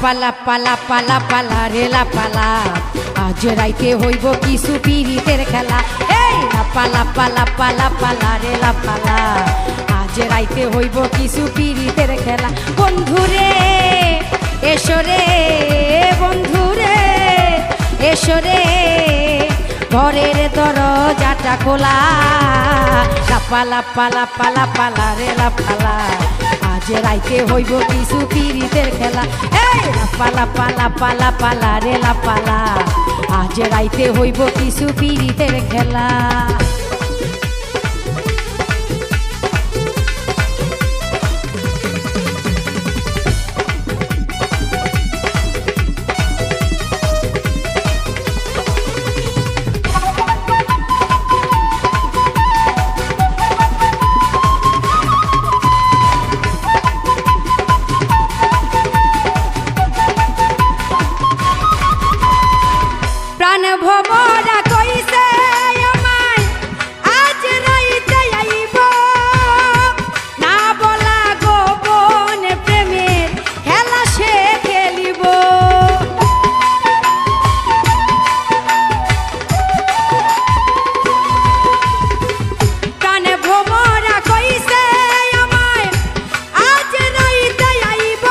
পালা পালা পালা পালা রেলা পালা আজ রাইতে হইব কিছু পিরিতের খেলা। এই পালা পালা পালা পালা রেলা পালা আজ রাইতে হইব কিছু পিরিতের খেলা। বন্ধুরে এসো রে বন্ধুরে এসো রে ঘরের দরজাটা খোলা। পালা পালা পালা পালা রেলা পালা আজ রাইতে হইব কিছু পিরিতের খেলা। এই পালা পালা পালা পালা রেলা পালা আজ রাইতে হইব কিছু পিরিতের খেলা। প্রাণ ভমরা কইছে আমায় আজ রাইতে আইব না বলা গোপন প্রেমের খেলা সে খেলিব। প্রাণ ভমরা কইছে আমায় আজ রাইতে আইব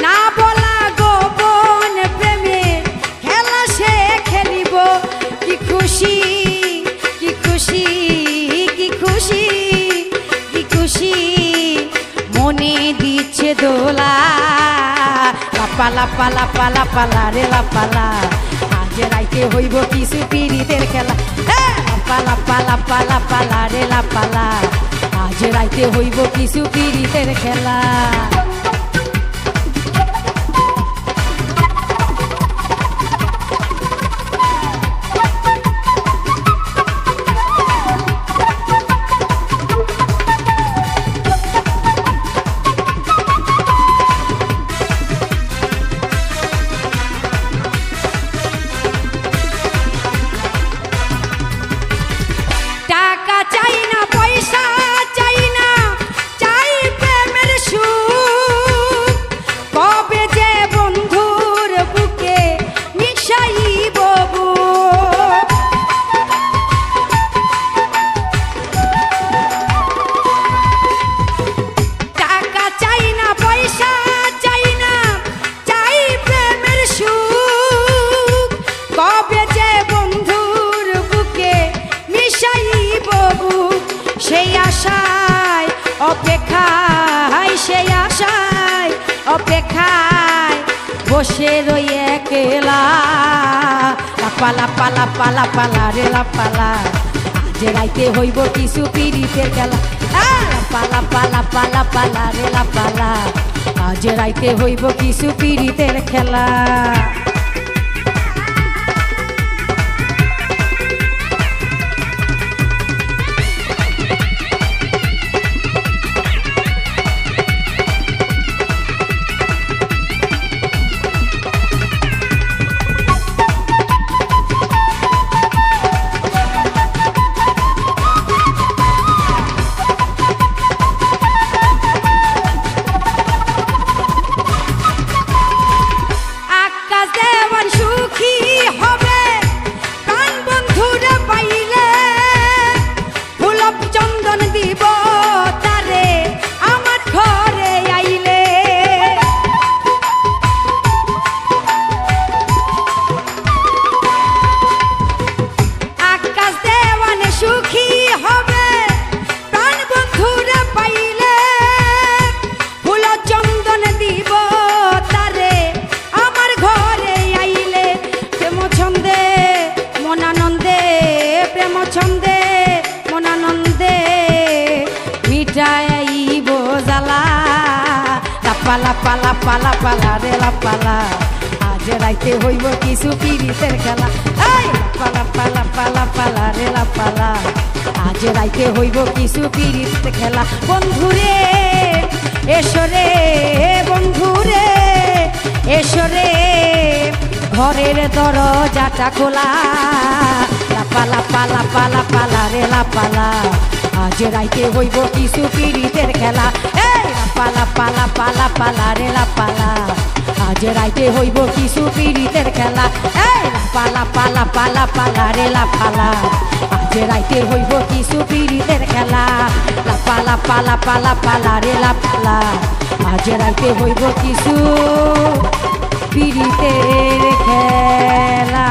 না বলা গোপন প্রেমের খেলা সে খেলিব। কি খুশি কি খুশি কি খুশি কি খুশি মনে দিচ্ছে দোলা। পালা পালা পালা পালা রেলা পালা আজ রাইতে হইব কিছু পিরিতের খেলা। পালা পালা পালা পালা রেলা পালা আজ রাইতে হইব কিছু পিরিতের খেলা। টাকা চাই না পয়সা চাই না চাই প্রেমের সুখ কবে যে বন্ধুর বুকে মিশাইব বুক। টাকা চাই না পয়সা চাই না চাই প্রেমের সুখ কবে যে বন্ধুর বুকে মিশাইব বুক। সেই আশায় অপেক্ষায় সেই আশায় অপেক্ষায় বসে রই একলা। পালা পালা পালা পালা রেলা পালা আজ রাইতে হইব কিছু পিরিতের খেলা। পালা পালা পালা পালা রেলা পালা আজ রাইতে হইব কিছু পিরিতের খেলা। আকাশ দেওয়ান সুখী হবে প্রাণ বন্ধুরে পাইলে গোলাপ চন্দন দিব তারে আমার ঘরে আইলে। আকাশ দেওয়ান সুখী হবে প্রাণ বন্ধুরে পাইলে গোলাপ চন্দন দিব তারে আমার ঘরে আইলে। প্রেম ছন্দে মনানন্দে প্রেম ছন্দে মনানন্দে মিটাইব জ্বালা। পালা পালা পালা পালা রেলা পালা আজ রাইতে হইব কিছু পিরিতের খেলা। পালা পালা পালা পালা রেলা পালা আজ রাইতে হইব কিছু পিরিতের খেলা। বন্ধুরে এসো রে বন্ধুরে এসো রে ঘরের দরজাটা খোলা। পালা পালা পালা পালা রেলা পালা আজ রাইতে হইব কিছু পিরিতের খেলা। পালা পালা পালা পালা রে লাপালা আজ রাইতে হইব কিছু পীড়িতের খেলা এই পালা পালা পালা পালা রে লাপালা আজ রাইতে হইব কিছু পীড়িতের খেলা লাপালা পালা পালা পালা রে লাপালা আজ রাইতে হইব কিছু পীড়িতের খেলা।